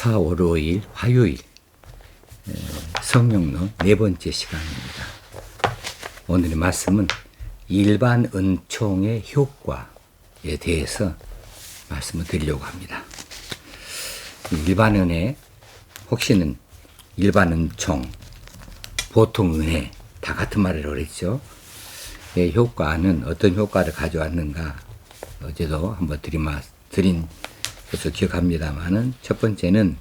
4월 5일 화요일 성령론 네 번째 시간입니다. 오늘의 말씀은 일반 은총의 효과에 대해서 말씀을 드리려고 합니다. 일반 은혜, 혹시는 일반 은총, 보통 은혜 다 같은 말을 그랬죠. 효과는 어떤 효과를 가져왔는가 어제도 한번 드린 것을 기억합니다만은, 첫 번째는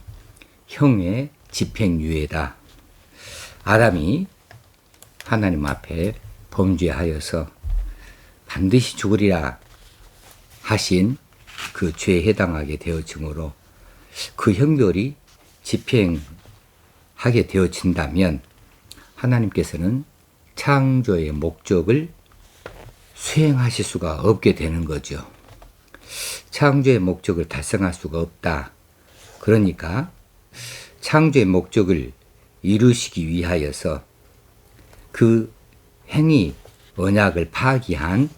형의 집행유예다. 아담이 하나님 앞에 범죄하여서 반드시 죽으리라 하신 그 죄에 해당하게 되어지므로 그 형벌이 집행하게 되어진다면 하나님께서는 창조의 목적을 수행하실 수가 없게 되는 거죠. 창조의 목적을 달성할 수가 없다. 그러니까 창조의 목적을 이루시기 위하여서 그 행위 언약을 파기한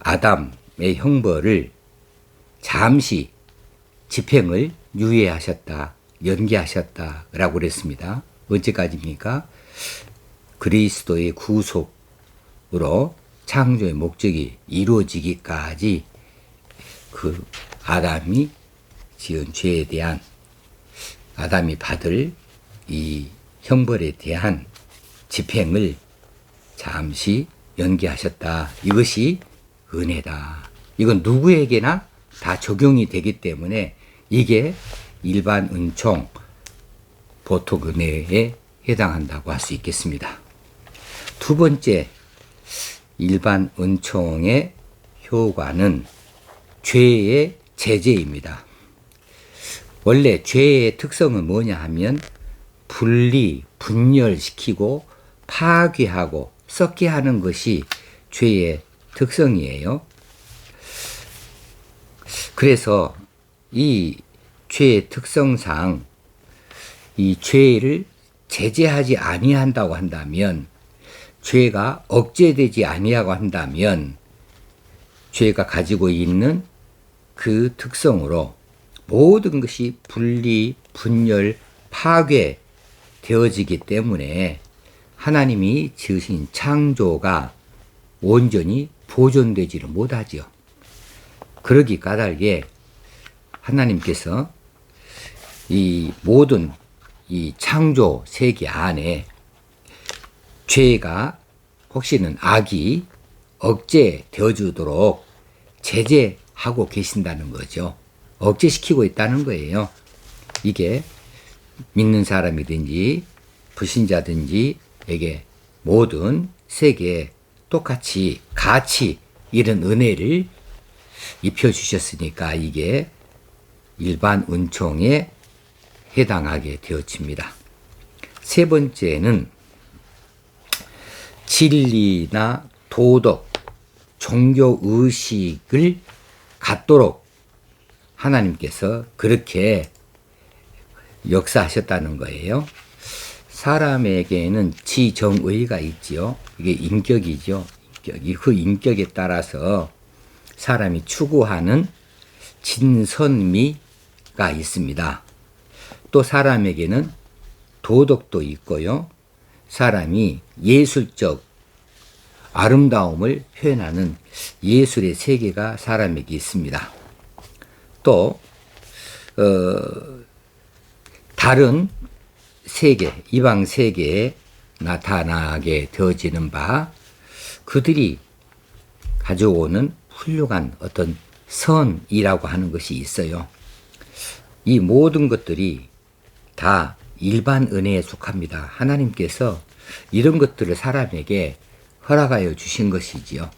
아담의 형벌을 잠시 집행을 유예하셨다, 연기하셨다라고 그랬습니다. 언제까지입니까? 그리스도의 구속으로 창조의 목적이 이루어지기까지 그 아담이 지은 죄에 대한, 아담이 받을 이 형벌에 대한 집행을 잠시 연기하셨다. 이것이 은혜다. 이건 누구에게나 다 적용이 되기 때문에 이게 일반 은총, 보통 은혜에 해당한다고 할 수 있겠습니다. 두 번째, 일반 은총의 효과는 죄의 제재입니다. 원래 죄의 특성은 뭐냐 하면 분리, 분열시키고 파괴하고 썩게 하는 것이 죄의 특성이에요. 그래서 이 죄의 특성상 이 죄를 제재하지 아니한다고 한다면, 죄가 억제되지 아니하고 한다면 죄가 가지고 있는 그 특성으로 모든 것이 분리, 분열, 파괴 되어지기 때문에 하나님이 지으신 창조가 온전히 보존되지를 못하죠. 그러기 까닭에 하나님께서 이 모든 이 창조 세계 안에 죄가, 혹시는 악이 억제되어 주도록 제재하고 계신다는 거죠. 억제시키고 있다는 거예요. 이게 믿는 사람이든지 불신자든지에게 모든 세계에 똑같이 같이 이런 은혜를 입혀주셨으니까 이게 일반 은총에 해당하게 되어집니다. 세 번째는 진리나 도덕, 종교 의식을 갖도록 하나님께서 그렇게 역사하셨다는 거예요. 사람에게는 지정의가 있지요. 이게 인격이죠. 그 인격에 따라서 사람이 추구하는 진선미가 있습니다. 또 사람에게는 도덕도 있고요. 사람이 예술적 아름다움을 표현하는 예술의 세계가 사람에게 있습니다. 또 다른 세계, 이방 세계에 나타나게 되어지는 바, 그들이 가져오는 훌륭한 어떤 선이라고 하는 것이 있어요. 이 모든 것들이 다 일반 은혜에 속합니다. 하나님께서 이런 것들을 사람에게 허락하여 주신 것이지요.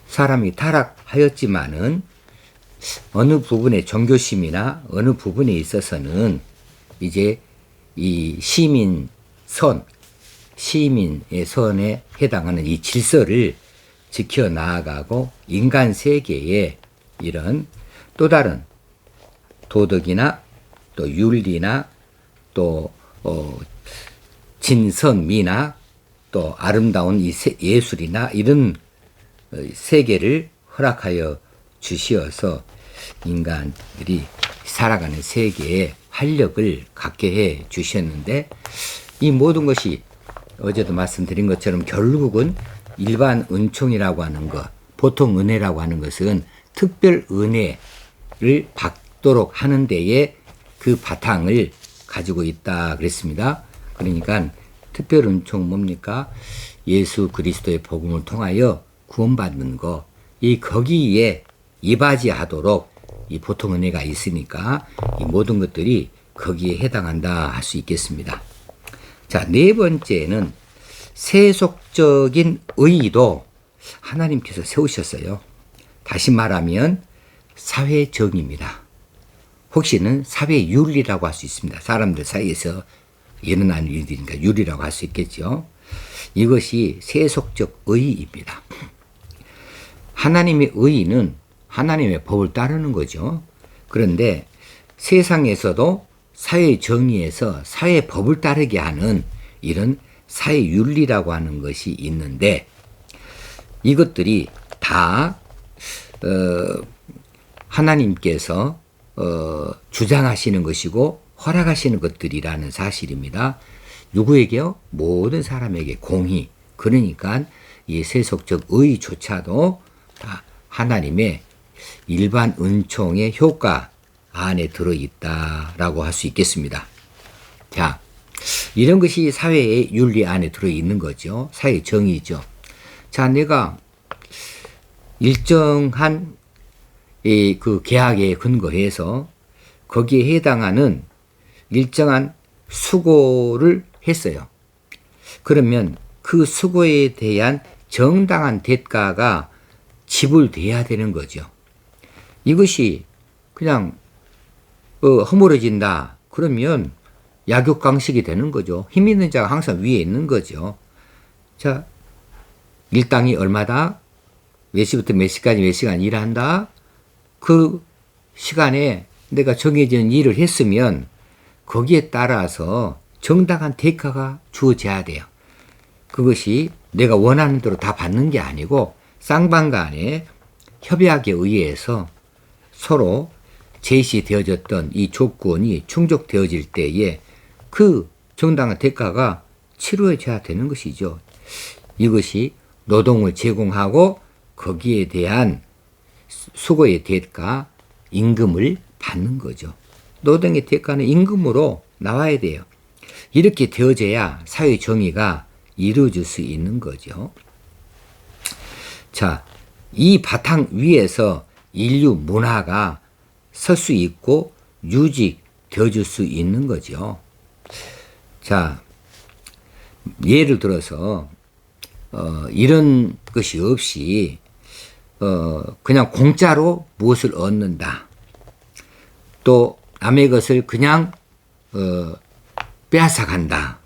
사람이 타락하였지만은 어느 부분의 종교심이나 어느 부분에 있어서는 이제 이 시민의 선에 해당하는 이 질서를 지켜 나아가고 인간 세계에 이런 또 다른 도덕이나 또 윤리나 또 진선미나 또 아름다운 이 예술이나 이런 세계를 허락하여 주시어서 인간들이 살아가는 세계에 활력을 갖게 해 주셨는데, 이 모든 것이 어제도 말씀드린 것처럼 결국은 일반 은총이라고 하는 것, 보통 은혜라고 하는 것은 특별 은혜를 받도록 하는 데에 그 바탕을 가지고 있다 그랬습니다. 그러니까 특별 은총 뭡니까? 예수 그리스도의 복음을 통하여 구원받는 것, 이 거기에 이바지하도록 이 보통 은혜가 있으니까 이 모든 것들이 거기에 해당한다 할 수 있겠습니다. 자, 네 번째는 세속적인 의의도 하나님께서 세우셨어요. 다시 말하면 사회정의입니다. 혹시는 사회윤리라고 할 수 있습니다. 사람들 사이에서 일어난 일들이니까 윤리라고 할 수 있겠죠. 이것이 세속적 의의입니다. 하나님의 의의는 하나님의 법을 따르는 거죠. 그런데 세상에서도 사회정의에서 사회법을 따르게 하는 이런 사회윤리라고 하는 것이 있는데, 이것들이 다 하나님께서 주장하시는 것이고 허락하시는 것들이라는 사실입니다. 누구에게요? 모든 사람에게 공히. 그러니까 이 세속적 의조차도 다 하나님의 일반 은총의 효과 안에 들어있다라고 할 수 있겠습니다. 자, 이런 것이 사회의 윤리 안에 들어있는 거죠. 사회 정의죠. 자, 내가 일정한 그 계약에 근거해서 거기에 해당하는 일정한 수고를 했어요. 그러면 그 수고에 대한 정당한 대가가 지불돼야 되는 거죠. 이것이 그냥 허물어진다 그러면 약육강식이 되는 거죠. 힘 있는 자가 항상 위에 있는 거죠. 자, 일당이 얼마다, 몇 시부터 몇 시까지 몇 시간 일한다, 그 시간에 내가 정해진 일을 했으면 거기에 따라서 정당한 대가가 주어져야 돼요. 그것이 내가 원하는 대로 다 받는 게 아니고 쌍방 간의 협약에 의해서 서로 제시되어졌던 이 조건이 충족되어질 때에 그 정당한 대가가 치루어져야 되는 것이죠. 이것이 노동을 제공하고 거기에 대한 수고의 대가, 임금을 받는 거죠. 노동의 대가는 임금으로 나와야 돼요. 이렇게 되어져야 사회 정의가 이루어질 수 있는 거죠. 자, 이 바탕 위에서 인류 문화가 설 수 있고 유지되어질 수 있는 거죠. 자, 예를 들어서 이런 것이 없이 그냥 공짜로 무엇을 얻는다. 또 남의 것을 그냥 빼앗아간다.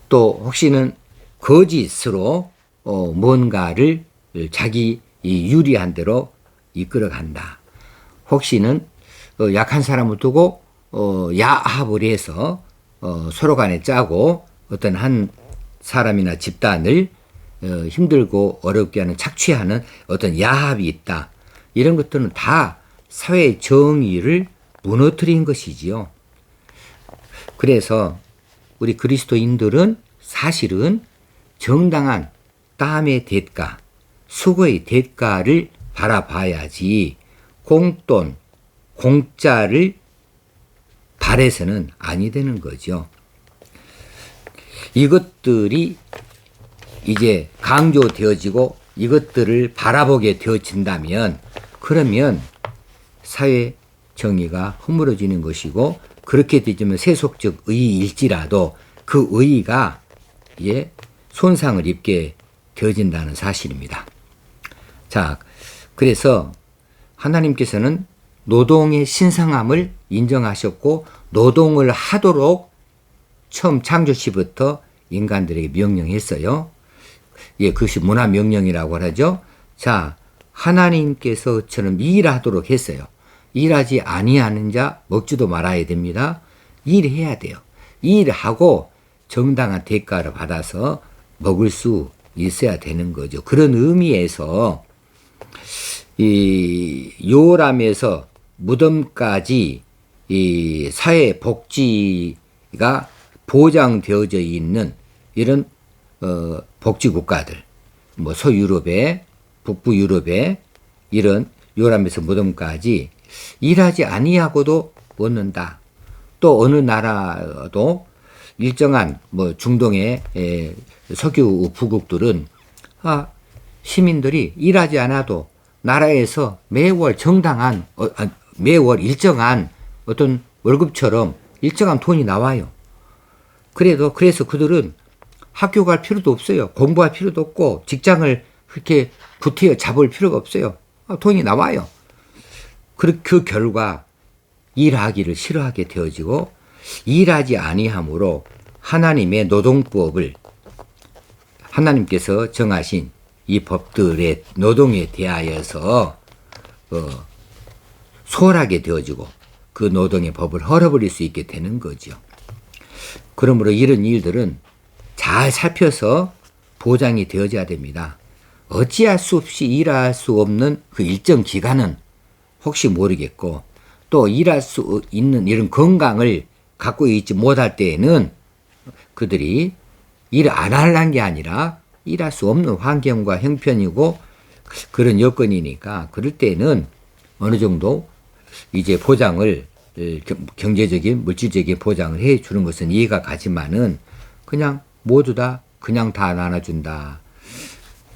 또 혹시는 거짓으로 뭔가를 자기 유리한 대로 이끌어간다. 혹시는 약한 사람을 두고 야합을 해서 서로 간에 짜고 어떤 한 사람이나 집단을 힘들고 어렵게 하는, 착취하는 어떤 야합이 있다. 이런 것들은 다 사회 정의를 무너뜨린 것이지요. 그래서 우리 그리스도인들은 사실은 정당한 땀의 대가, 수고의 대가를 바라봐야지 공돈, 공짜를 바래서는 아니 되는 거죠. 이것들이 이제 강조되어지고 이것들을 바라보게 되어진다면 그러면 사회 정의가 허물어지는 것이고, 그렇게 되면 세속적 의의일지라도 그 의의가 손상을 입게 되어진다는 사실입니다. 자, 그래서 하나님께서는 노동의 신성함을 인정하셨고 노동을 하도록 처음 창조 시부터 인간들에게 명령했어요. 그것이 문화 명령이라고 하죠. 자, 하나님께서처럼 일하도록 했어요. 일하지 아니하는 자 먹지도 말아야 됩니다. 일해야 돼요. 일하고 정당한 대가를 받아서 먹을 수 있어야 되는 거죠. 그런 의미에서 이 요람에서 무덤까지 이 사회 복지가 보장되어져 있는 이런 복지 국가들, 뭐 서유럽에 북부 유럽에 이런 유람에서 무덤까지 일하지 아니하고도 얻는다. 또 어느 나라도 일정한 뭐 중동의 석유 부국들은 시민들이 일하지 않아도 나라에서 매월 정당한 매월 일정한 어떤 월급처럼 일정한 돈이 나와요. 그래서 그들은 학교 갈 필요도 없어요. 공부할 필요도 없고 직장을 그렇게 구태여 잡을 필요가 없어요. 돈이 나와요. 그 결과 일하기를 싫어하게 되어지고 일하지 아니함으로 하나님의 노동법을 하나님께서 정하신 이 법들의 노동에 대하여서 소홀하게 되어지고 그 노동의 법을 헐어버릴 수 있게 되는 거죠. 그러므로 이런 일들은 잘 살펴서 보장이 되어져야 됩니다. 어찌할 수 없이 일할 수 없는 그 일정 기간은 혹시 모르겠고 또 일할 수 있는 이런 건강을 갖고 있지 못할 때에는 그들이 일을 안 하려는 게 아니라 일할 수 없는 환경과 형편이고 그런 여건이니까 그럴 때는 어느 정도 이제 보장을 경제적인 물질적인 보장을 해 주는 것은 이해가 가지만은 그냥 모두 다 그냥 다 나눠준다.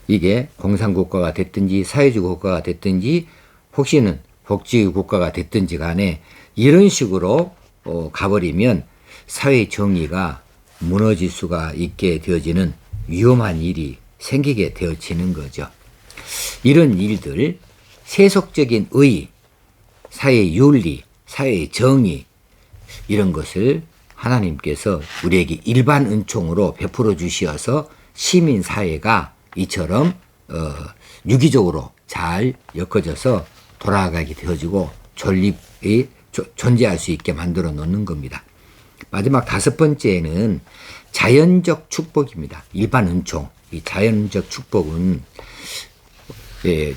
이게 공산국가가 됐든지 사회주의 국가가 됐든지 혹시는 복지국가가 됐든지 간에 이런 식으로 가버리면 사회 정의가 무너질 수가 있게 되어지는 위험한 일이 생기게 되어지는 거죠. 이런 일들, 세속적인 의, 사회 윤리, 사회 정의 이런 것을 하나님께서 우리에게 일반 은총으로 베풀어 주시어서 시민 사회가 이처럼 유기적으로 잘 엮어져서 돌아가게 되어지고 존립이 존재할 수 있게 만들어 놓는 겁니다. 마지막 5번째는 자연적 축복입니다. 일반 은총. 이 자연적 축복은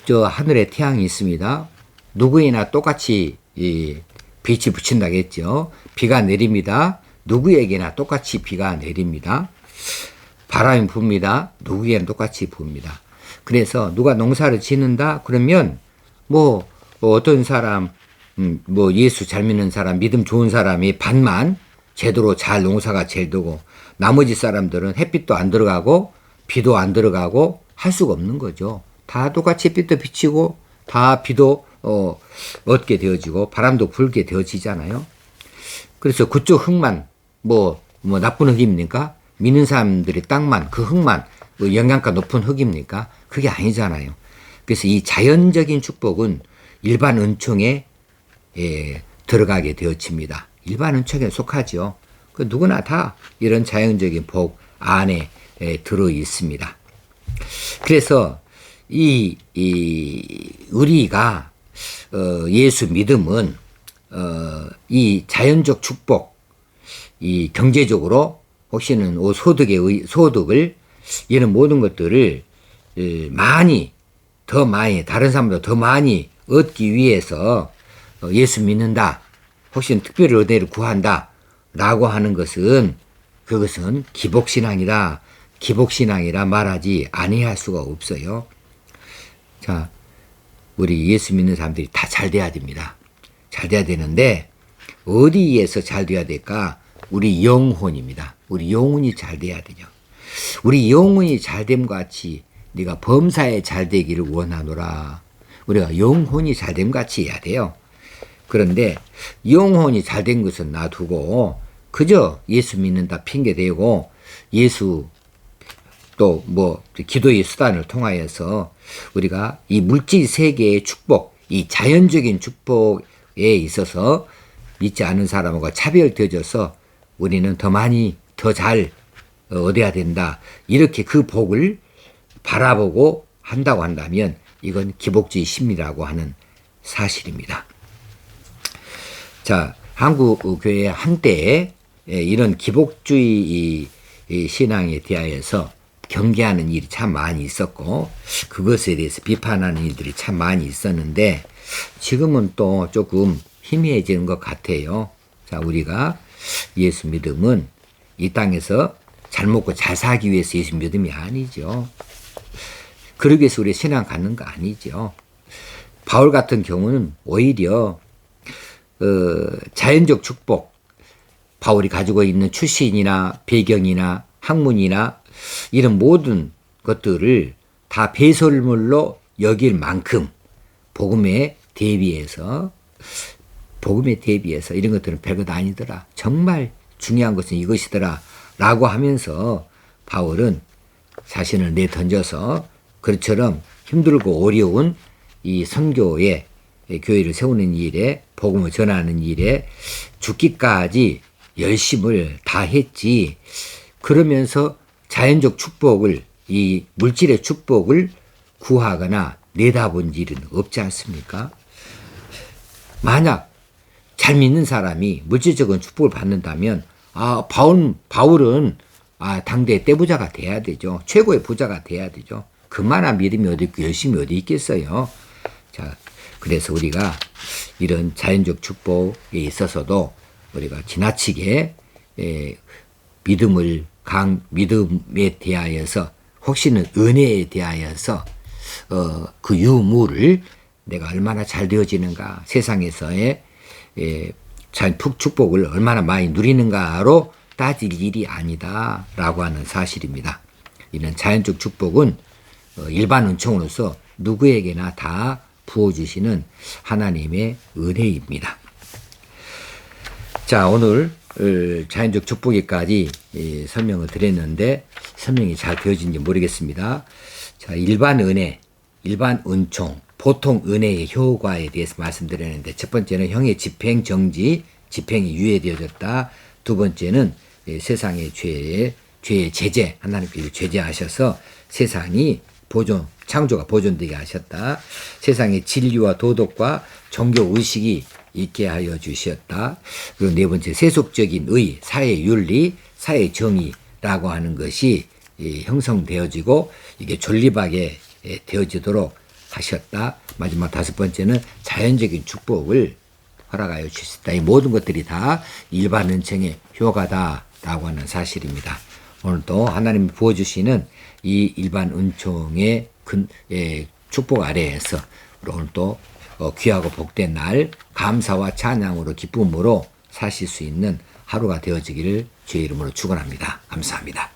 저 하늘에 태양이 있습니다. 누구에나 똑같이 빛이 비친다겠죠. 비가 내립니다. 누구에게나 똑같이 비가 내립니다. 바람이 붑니다. 누구에게나 똑같이 붑니다. 그래서 누가 농사를 짓는다 그러면 뭐 어떤 사람 뭐 예수 잘 믿는 사람 믿음 좋은 사람이 반만 제대로 잘 농사가 잘 되고 나머지 사람들은 햇빛도 안 들어가고 비도 안 들어가고 할 수가 없는 거죠. 다 똑같이 햇빛도 비치고 다 비도 얻게 되어지고 바람도 불게 되어지잖아요. 그래서 그쪽 흙만 뭐 나쁜 흙입니까? 믿는 사람들의 땅만 그 흙만 영양가 높은 흙입니까? 그게 아니잖아요. 그래서 이 자연적인 축복은 일반 은총에 들어가게 되어집니다. 일반 은총에 속하죠. 그 누구나 다 이런 자연적인 복 안에 들어 있습니다. 그래서 우리가 예수 믿음은 이 자연적 축복, 이 경제적으로 혹시는 소득을 이런 모든 것들을 더 많이 다른 사람보다 더 많이 얻기 위해서 예수 믿는다. 혹시는 특별히 은혜를 구한다. 라고 하는 것은 그것은 기복신앙이다. 기복신앙이라 말하지 아니할 수가 없어요. 자, 우리 예수 믿는 사람들이 다 잘 돼야 됩니다. 잘 돼야 되는데 어디에서 잘 돼야 될까? 우리 영혼입니다. 우리 영혼이 잘 돼야 되죠. 우리 영혼이 잘됨과 같이 네가 범사에 잘 되기를 원하노라. 우리가 영혼이 잘됨 같이 해야 돼요. 그런데 영혼이 잘된 것은 놔두고 그저 예수 믿는다 핑계대고 예수 또 뭐 기도의 수단을 통하여서 우리가 이 물질 세계의 축복, 이 자연적인 축복에 있어서 믿지 않은 사람하고 차별되어져서 우리는 더 많이 더 잘 얻어야 된다. 이렇게 그 복을 바라보고 한다고 한다면 이건 기복주의 심리라고 하는 사실입니다. 자, 한국 교회 한때 이런 기복주의 신앙에 대하여서 경계하는 일이 참 많이 있었고 그것에 대해서 비판하는 일들이 참 많이 있었는데 지금은 또 조금 희미해지는 것 같아요. 자, 우리가 예수 믿음은 이 땅에서 잘 먹고 잘 살기 위해서 예수 믿음이 아니죠. 그러기 위해서 우리 신앙 갖는 거 아니죠. 바울 같은 경우는 오히려 자연적 축복, 바울이 가지고 있는 출신이나 배경이나 학문이나 이런 모든 것들을 다 배설물로 여길 만큼 복음에 대비해서 이런 것들은 별것 아니더라. 정말 중요한 것은 이것이더라. 라고 하면서 바울은 자신을 내던져서 그처럼 힘들고 어려운 이 선교에 교회를 세우는 일에 복음을 전하는 일에 죽기까지 열심을 다했지. 그러면서 자연적 축복을 이 물질의 축복을 구하거나 내다본 일은 없지 않습니까? 만약 잘 믿는 사람이 물질적인 축복을 받는다면 바울은 당대의 떼부자가 돼야 되죠. 최고의 부자가 돼야 되죠. 그만한 믿음이 어디 있고 열심히 어디 있겠어요. 자, 그래서 우리가 이런 자연적 축복에 있어서도 우리가 지나치게 믿음에 대하여서 혹시는 은혜에 대하여서 그 유무를 내가 얼마나 잘 되어지는가, 세상에서의 축복을 얼마나 많이 누리는가로 따질 일이 아니다라고 하는 사실입니다. 이런 자연적 축복은 일반 은총으로서 누구에게나 다 부어주시는 하나님의 은혜입니다. 자, 오늘 자연적 축복에까지 설명을 드렸는데 설명이 잘 되어진지 모르겠습니다. 자, 일반 은혜, 일반 은총, 보통 은혜의 효과에 대해서 말씀드렸는데 첫 번째는 형의 집행 정지, 집행이 유예되어졌다. 두 번째는 세상의 죄의 제재, 하나님께서 제재하셔서 세상이 창조가 보존되게 하셨다. 세상의 진리와 도덕과 종교의식이 있게 하여 주셨다. 그리고 네 번째, 세속적인 의, 사회윤리, 사회정의라고 하는 것이 형성되어지고 이게 존립하게 되어지도록 하셨다. 마지막 다섯 번째는 자연적인 축복을 허락하여 주셨다. 이 모든 것들이 다 일반 은총의 효과다라고 하는 사실입니다. 오늘도 하나님이 부어주시는 이 일반 은총의 축복 아래에서 오늘도 귀하고 복된 날 감사와 찬양으로 기쁨으로 사실 수 있는 하루가 되어지기를 주의 이름으로 축원합니다. 감사합니다.